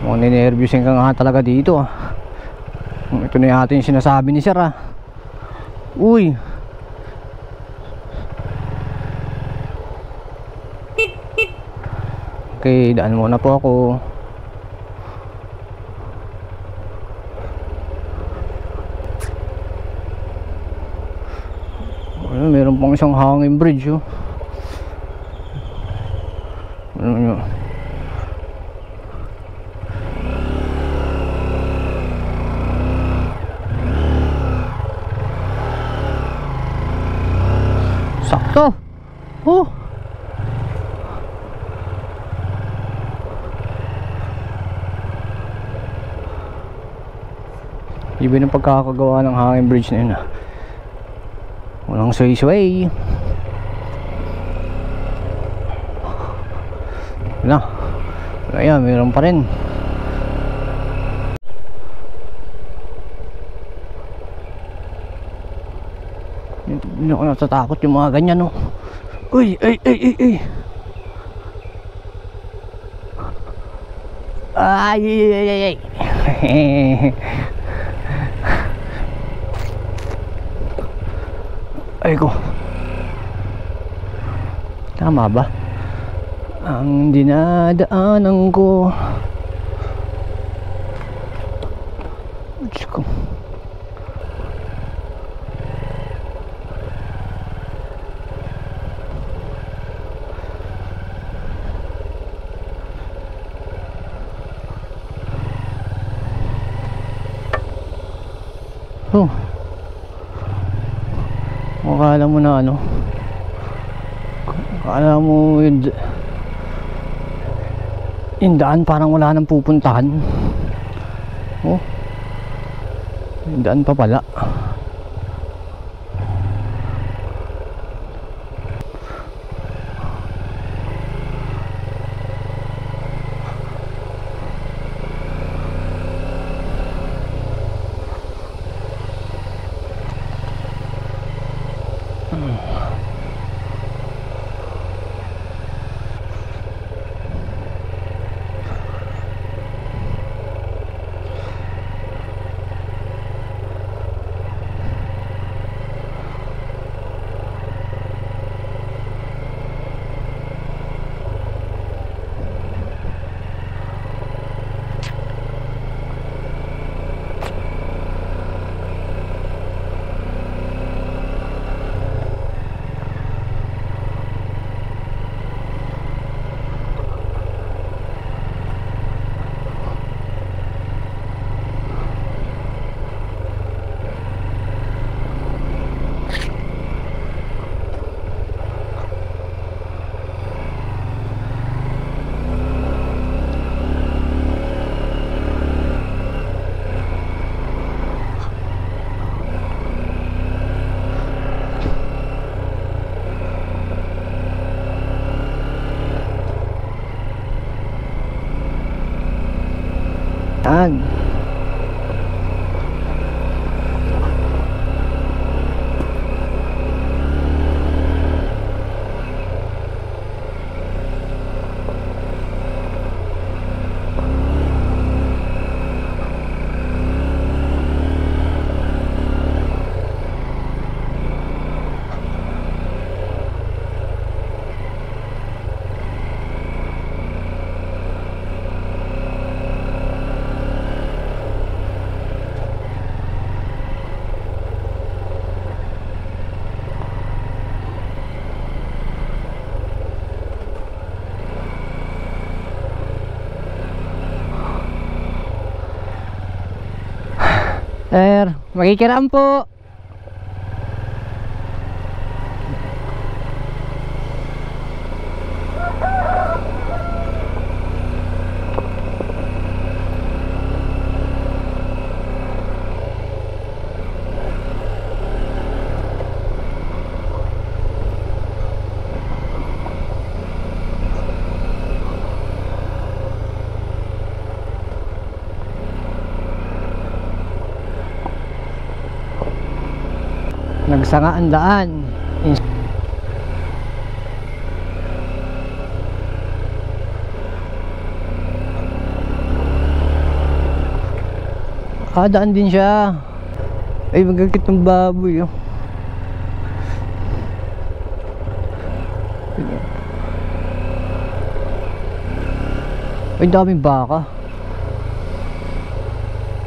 Mukhang ninervyusin ka nga talaga dito ah. Ito na yata yung sinasabi ni sir ah. Uy. Okay, daan muna po ako. Meron pang isang hanging bridge oh. Ano nyo? Sakto. Oh. Iba ng pagkakagawa ng hanging bridge na yun ah. Walang sway-sway. Na. Kaya meron pa rin. Hindi ako natatakot yung mga ganyan no. Uy, ay. Ay. Ay ko. Tama ba? Ang dinadaanan ko. Diyos ko. Oh. Akala mo na ano, akala mo yung daan parang wala nang pupuntahan. Oh, may daan pa pala. Yan. Sir, makikiraan po. Nagsanga ang daan. Daan din siya. Ay, magagkit ng baboy, oh. Ay, daming baka.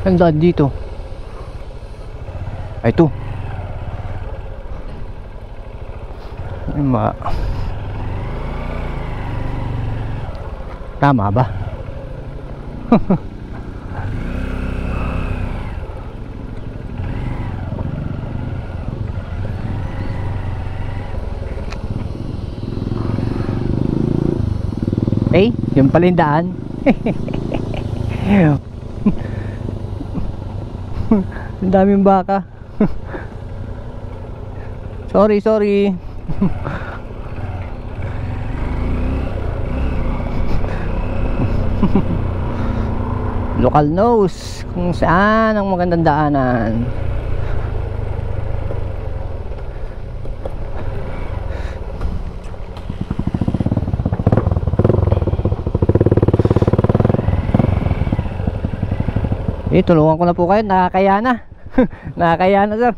Ang daan dito. Ay, ito. Tama ba? Eh, yung pala yung daan. Ang daming baka. Sorry. Local knows kung saan ang magandang daanan. Tulungan ko na po kayo. Nakakaya na. Nakakaya na, sir.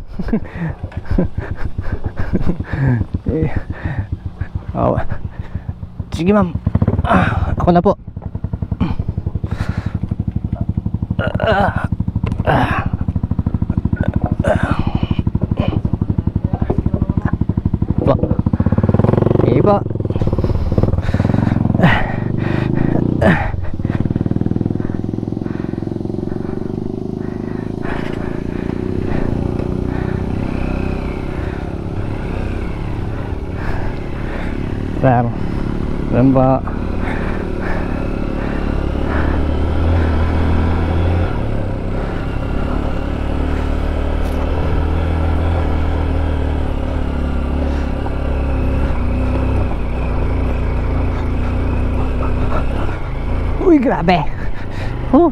Oh. Sige, ma'am. Ako na po. Sige po. Sir, saan ba? Uy, grabe. Oh.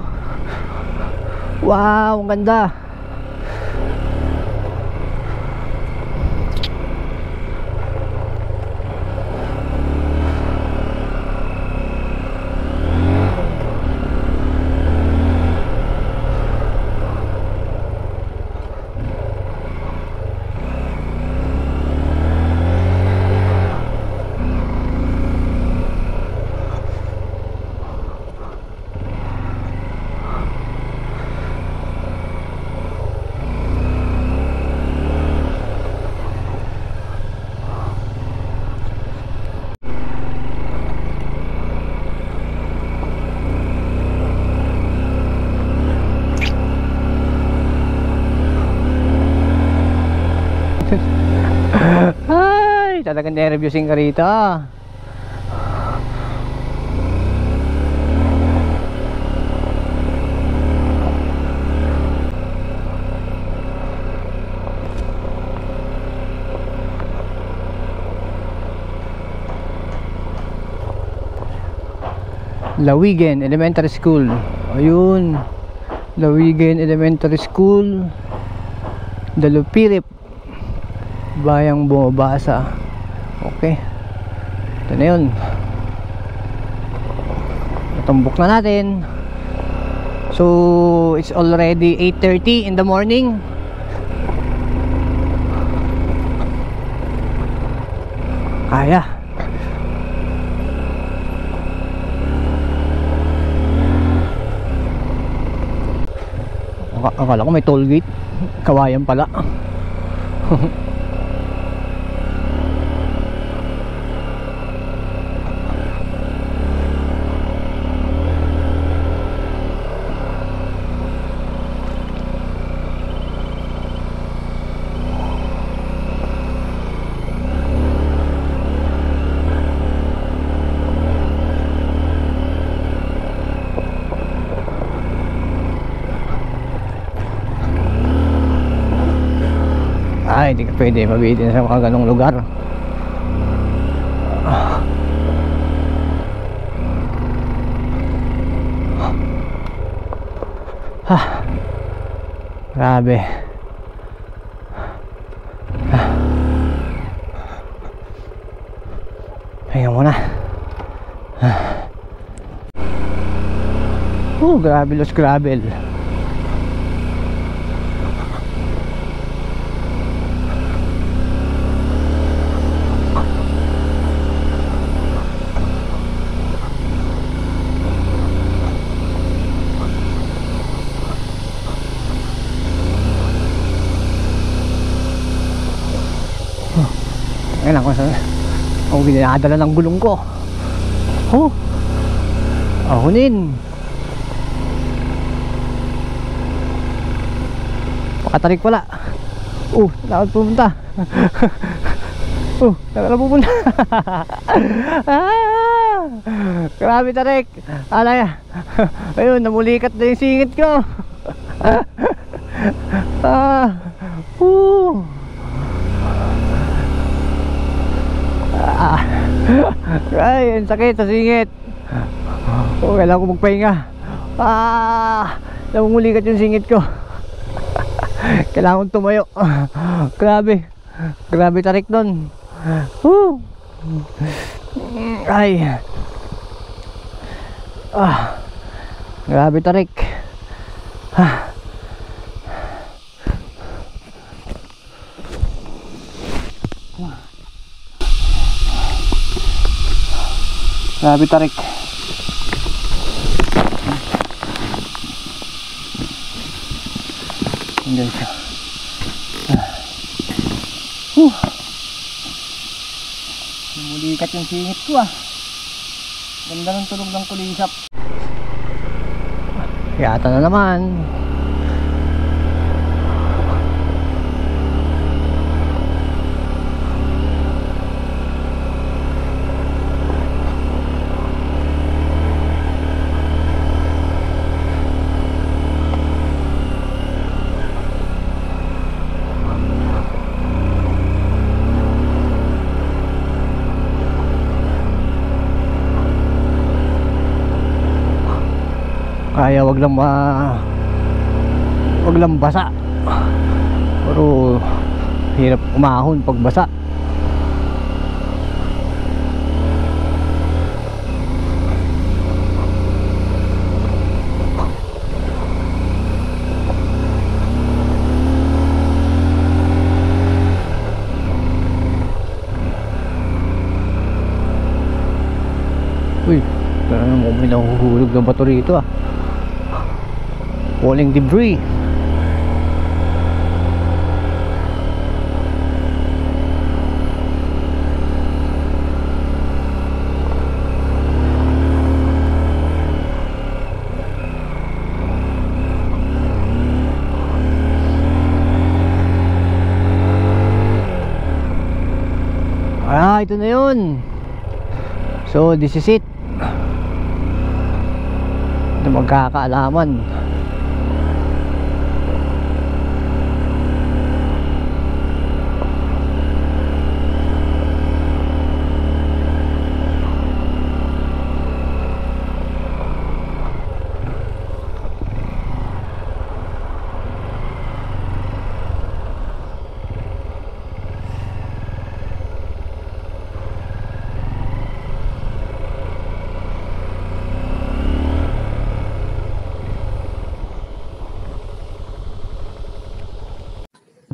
Wow, ang ganda. Ay, talagang nervyosing ka rito. Lawigen Elementary School. Ayun. Lawigen Elementary School. Dalupirip. Bayang bumabasa. Okay. Ito na yun. Natumbok na natin. So, it's already 8:30 in the morning. Kaya. Akala ko may toll gate. Kawayan pala. Ay, hindi ka pwede mabitin sa mga ganong lugar. Grabe. Pahinga muna. Grabe, Los Gravel. Ayun ako, ako ginadala ng gulong ko. Ahunin. Pakatarik pala. Dapat pumunta. Dapat pumunta. Grabe tarik. Alay. Ayun, namulikat na yung singit ko. Ay, ang sakit sa singit. Kailangan ko magpahinga. Namumulikat yung singit ko. Kailangan kong tumayo. Grabe. Grabe tarik nun. Ay. Grabe tarik. Grabe tarik. Hanggang siya. Namulikat yung singit ko. Ganda ng tulog ng kulisap. Yata na naman. Kaya wag lang basa. Pero hirap umahon pag basa. Uy, parang may nahuhulog na bato rito ah. Falling debris. Ito na yun. So this is it. Ito magkakaalaman.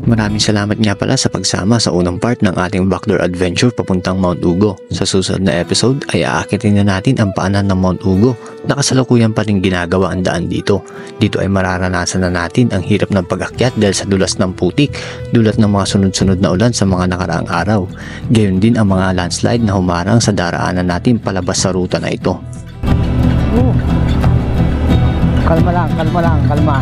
Maraming salamat nga pala sa pagsama sa unang part ng ating backdoor adventure papuntang Mount Ugo. Sa susunod na episode ay aakitin na natin ang paanan ng Mount Ugo na kasalukuyan pa rin ginagawa ang daan dito. Dito ay mararanasan na natin ang hirap ng pag-akyat dahil sa dulas ng putik, dulot ng mga sunod-sunod na ulan sa mga nakaraang araw. Gayon din ang mga landslide na humarang sa daraanan natin palabas sa ruta na ito. Kalma lang, kalma.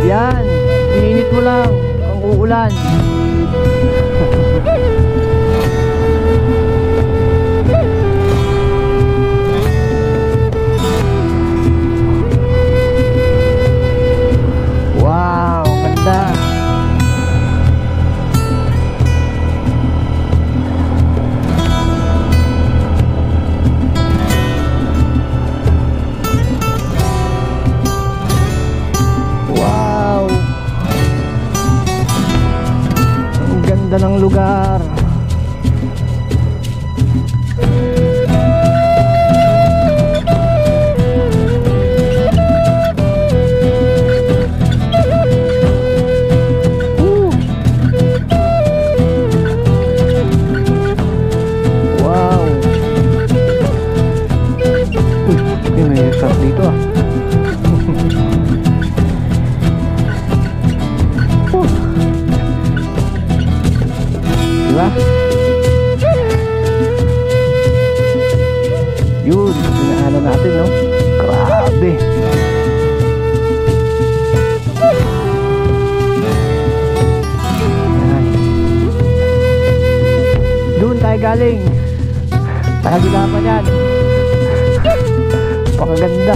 Yan, ininit mo lang kung uulan. Wow, ganda. Ng lugar. Wow. May truck dito ah. Diba? Yun, pinaano natin, no? Grabe. Yan. Doon tayo galing. Takagila pa yan. Pakaganda.